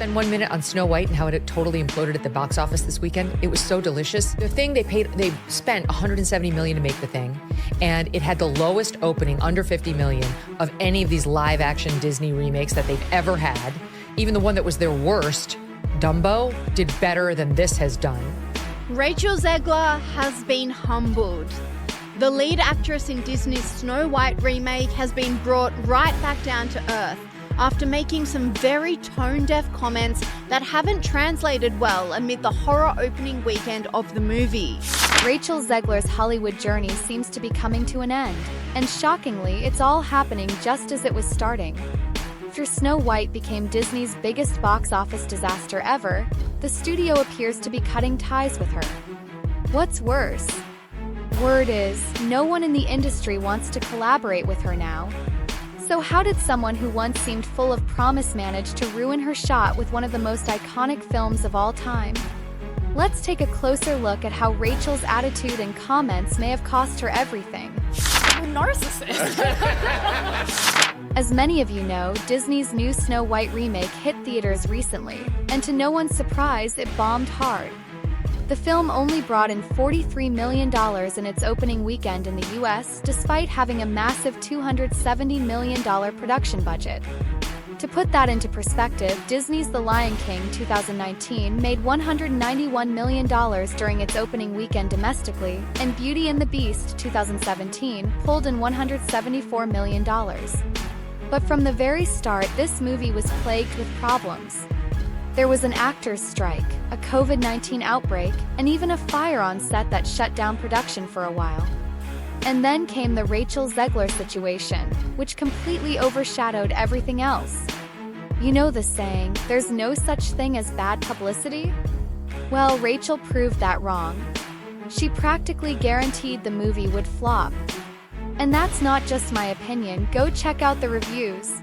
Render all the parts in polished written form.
spend 1 minute on Snow White and how it totally imploded at the box office this weekend? It was so delicious. The thing they spent $170 million to make the thing, and it had the lowest opening, under $50 million, of any of these live action Disney remakes that they've ever had. Even the one that was their worst, Dumbo, did better than this has done. RachelZegler has been humbled. The lead actress in Disney's Snow White remake has been brought right back down to earth after making some very tone-deaf comments that haven't translated well amid the horror opening weekend of the movie. RachelZegler's Hollywood journey seems to be coming to an end, and shockingly, it's all happening just as it was starting. After Snow White became Disney's biggest box office disaster ever, the studio appears to be cutting ties with her. What's worse? Word is, no one in the industry wants to collaborate with her now. So how did someone who once seemed full of promise manage to ruin her shot with one of the most iconic films of all time? Let's take a closer look at how Rachel's attitude and comments may have cost her everything. I'm a narcissist. As many of you know, Disney's new Snow White remake hit theaters recently, and to no one's surprise, it bombed hard. The film only brought in $43 million in its opening weekend in the US, despite having a massive $270 million production budget. To put that into perspective, Disney's The Lion King 2019 made $191 million during its opening weekend domestically, and Beauty and the Beast 2017 pulled in $174 million. But from the very start, this movie was plagued with problems. There was an actors' strike, a COVID-19 outbreak, and even a fire on set that shut down production for a while. And then came the RachelZegler situation, which completely overshadowed everything else. You know the saying, there's no such thing as bad publicity? Well, Rachel proved that wrong. She practically guaranteed the movie would flop. And that's not just my opinion, go check out the reviews.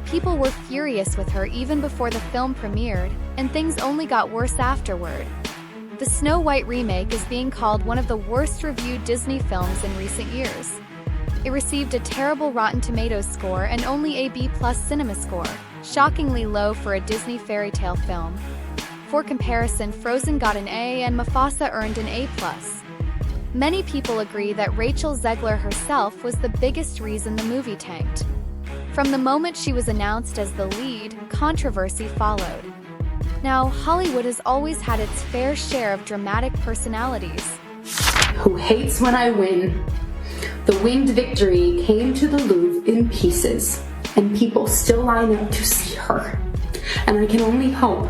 People were furious with her even before the film premiered, and things only got worse afterward. The Snow White remake is being called one of the worst-reviewed Disney films in recent years. It received a terrible Rotten Tomatoes score and only a B+ cinema score, shockingly low for a Disney fairy tale film. For comparison, Frozen got an A and Mufasa earned an A+. Many people agree that RachelZegler herself was the biggest reason the movie tanked. From the moment she was announced as the lead, controversy followed. Now, Hollywood has always had its fair share of dramatic personalities. Who hates when I win? The winged victory came to the Louvre in pieces, and people still line up to see her. And I can only hope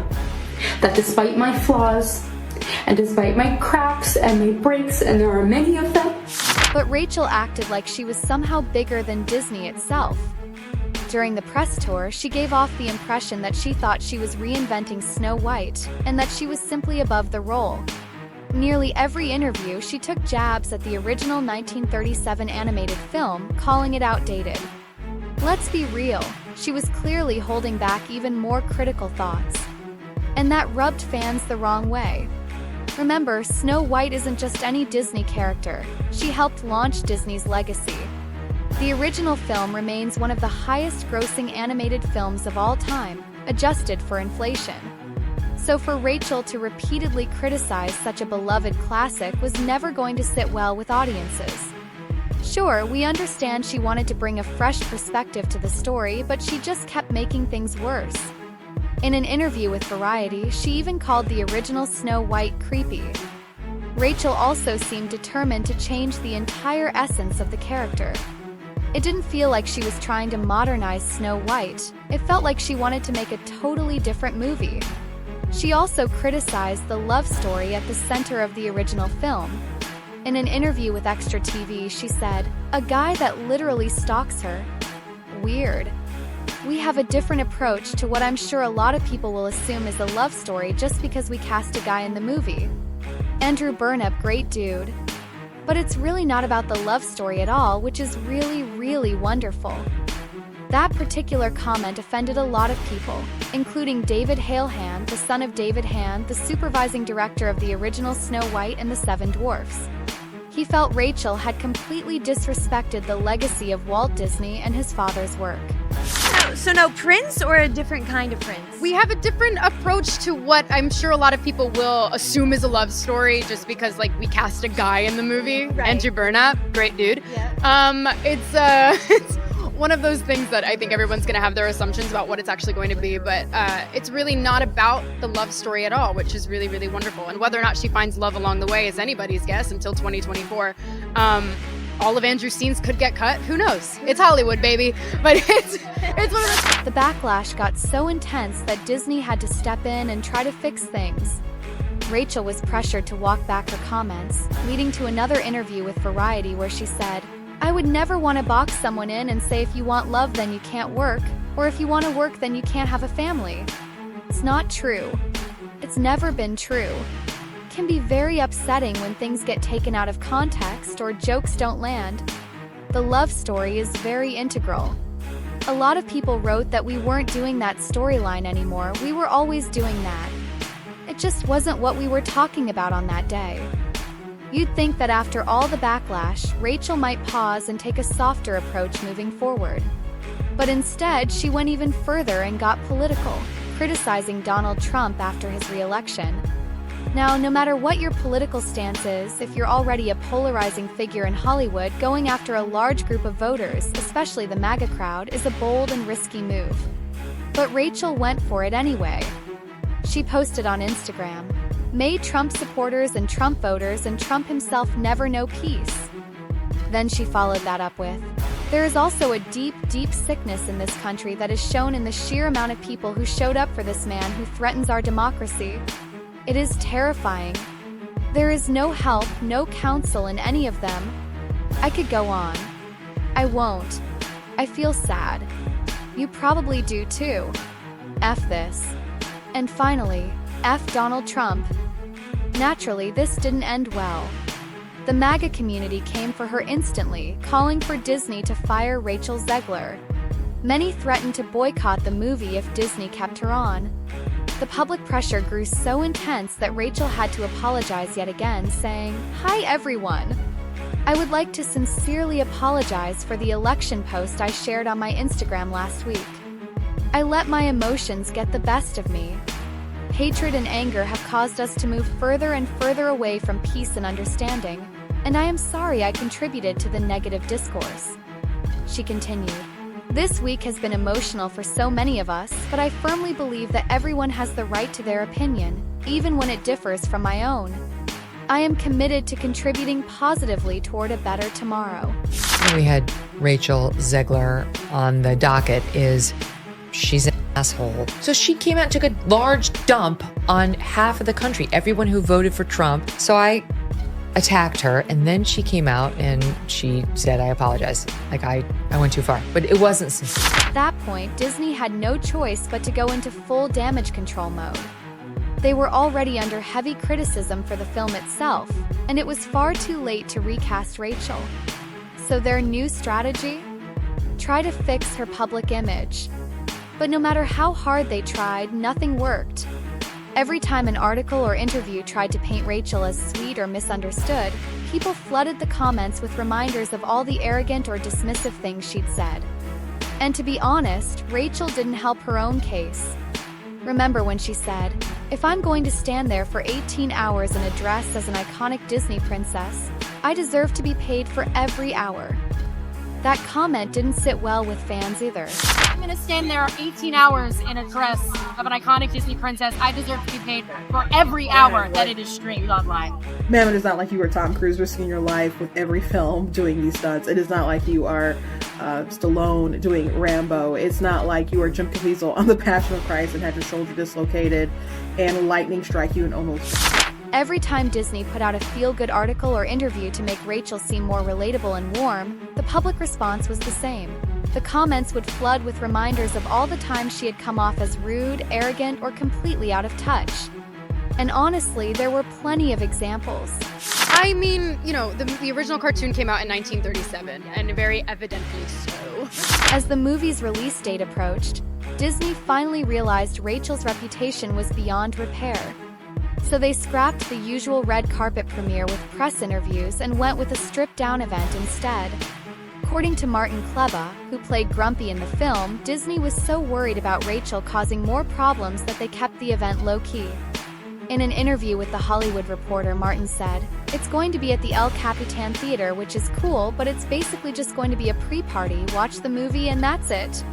that despite my flaws, and despite my cracks and my breaks, and there are many of them. But Rachel acted like she was somehow bigger than Disney itself. During the press tour, she gave off the impression that she thought she was reinventing Snow White, and that she was simply above the role. Nearly every interview, she took jabs at the original 1937 animated film, calling it outdated. Let's be real, she was clearly holding back even more critical thoughts. And that rubbed fans the wrong way. Remember, Snow White isn't just any Disney character. She helped launch Disney's legacy. The original film remains one of the highest-grossing animated films of all time, adjusted for inflation. So for Rachel to repeatedly criticize such a beloved classic was never going to sit well with audiences. Sure, we understand she wanted to bring a fresh perspective to the story, but she just kept making things worse. In an interview with Variety, she even called the original Snow White creepy. Rachel also seemed determined to change the entire essence of the character. It didn't feel like she was trying to modernize Snow White, it felt like she wanted to make a totally different movie. She also criticized the love story at the center of the original film. In an interview with Extra TV, she said, "A guy that literally stalks her. Weird. We have a different approach to what I'm sure a lot of people will assume is a love story just because we cast a guy in the movie. Andrew Burnap, great dude. But it's really not about the love story at all, which is really, really wonderful." That particular comment offended a lot of people, including David Halehan, the son of David Hand, the supervising director of the original Snow White and the Seven Dwarfs. He felt Rachel had completely disrespected the legacy of Walt Disney and his father's work. That was So no Prince or a different kind of Prince? We have a different approach to what I'm sure a lot of people will assume is a love story just because, like, we cast a guy in the movie. Right. Andrew Burnap, great dude. Yeah. It's one of those things that I think everyone's going to have their assumptions about what it's actually going to be, but it's really not about the love story at all, which is really, really wonderful. And whether or not she finds love along the way is anybody's guess until 2024. All of Andrew's scenes could get cut. Who knows? It's Hollywood, baby. But it's one of those. The backlash got so intense that Disney had to step in and try to fix things. Rachel was pressured to walk back her comments, leading to another interview with Variety where she said, "I would never want to box someone in and say if you want love then you can't work, or if you want to work then you can't have a family. It's not true. It's never been true. It can be very upsetting when things get taken out of context or jokes don't land. The love story is very integral. A lot of people wrote that we weren't doing that storyline anymore. We were always doing that. It just wasn't what we were talking about on that day." You'd think that after all the backlash, Rachel might pause and take a softer approach moving forward. But instead, she went even further and got political, criticizing Donald Trump after his re-election. Now, no matter what your political stance is, if you're already a polarizing figure in Hollywood, going after a large group of voters, especially the MAGA crowd, is a bold and risky move. But Rachel went for it anyway. She posted on Instagram, "May Trump supporters and Trump voters and Trump himself never know peace." Then she followed that up with, "There is also a deep, deep sickness in this country that is shown in the sheer amount of people who showed up for this man who threatens our democracy. It is terrifying. There is no help, no counsel in any of them. I could go on. I won't. I feel sad. You probably do too. F this. And finally, F Donald Trump." Naturally, this didn't end well. The MAGA community came for her instantly, calling for Disney to fire RachelZegler. Many threatened to boycott the movie if Disney kept her on. The public pressure grew so intense that Rachel had to apologize yet again, saying, "Hi everyone. I would like to sincerely apologize for the election post I shared on my Instagram last week. I let my emotions get the best of me. Hatred and anger have caused us to move further and further away from peace and understanding, and I am sorry I contributed to the negative discourse." She continued, "This week has been emotional for so many of us, but I firmly believe that everyone has the right to their opinion, even when it differs from my own. I am committed to contributing positively toward a better tomorrow." We had RachelZegler on the docket is she's an asshole. So she came out and took a large dump on half of the country, everyone who voted for Trump. So I attacked her, and then she came out and she said, "I apologize. Like I went too far." But it wasn't sincere. At that point, Disney had no choice but to go into full damage control mode. They were already under heavy criticism for the film itself, and it was far too late to recast Rachel. So their new strategy? Try to fix her public image. But no matter how hard they tried, nothing worked. Every time an article or interview tried to paint Rachel as sweet or misunderstood, people flooded the comments with reminders of all the arrogant or dismissive things she'd said. And to be honest, Rachel didn't help her own case. Remember when she said, "If I'm going to stand there for 18 hours in a dress as an iconic Disney princess, I deserve to be paid for every hour." That comment didn't sit well with fans either. "I'm going to stand there 18 hours in a dress of an iconic Disney princess. I deserve to be paid for every hour that it is streamed online." Ma'am, it is not like you are Tom Cruise risking your life with every film doing these stunts. It is not like you are Stallone doing Rambo. It's not like you are Jim Caviezel on The Passion of Christ and had your shoulder dislocated and lightning strike you and almost... Every time Disney put out a feel-good article or interview to make Rachel seem more relatable and warm, the public response was the same. The comments would flood with reminders of all the times she had come off as rude, arrogant, or completely out of touch. And honestly, there were plenty of examples. I mean, you know, the original cartoon came out in 1937, and very evidently so. As the movie's release date approached, Disney finally realized Rachel's reputation was beyond repair. So they scrapped the usual red carpet premiere with press interviews and went with a stripped-down event instead. According to Martin Kleba, who played Grumpy in the film, Disney was so worried about Rachel causing more problems that they kept the event low-key. In an interview with The Hollywood Reporter, Martin said, "It's going to be at the El Capitan Theater, which is cool, but it's basically just going to be a pre-party, watch the movie, and that's it.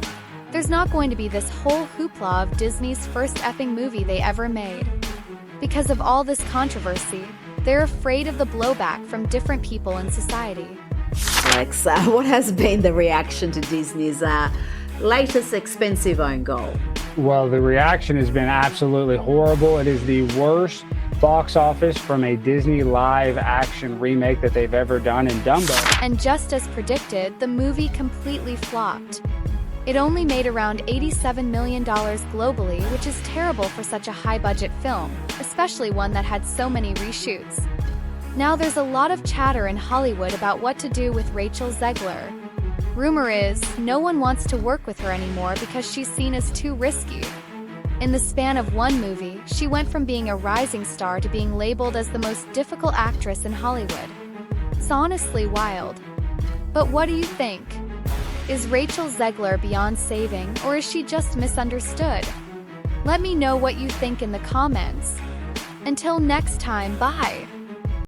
There's not going to be this whole hoopla of Disney's first effing movie they ever made." Because of all this controversy, they're afraid of the blowback from different people in society. Alex, what has been the reaction to Disney's latest expensive own goal? Well, the reaction has been absolutely horrible. It is the worst box office from a Disney live-action remake that they've ever done in Dumbo. And just as predicted, the movie completely flopped. It only made around $87 million globally, which is terrible for such a high-budget film, especially one that had so many reshoots. Now there's a lot of chatter in Hollywood about what to do with RachelZegler. Rumor is, no one wants to work with her anymore because she's seen as too risky. In the span of one movie, she went from being a rising star to being labeled as the most difficult actress in Hollywood. It's honestly wild. But what do you think? Is RachelZegler beyond saving, or is she just misunderstood? Let me know what you think in the comments. Until next time, bye!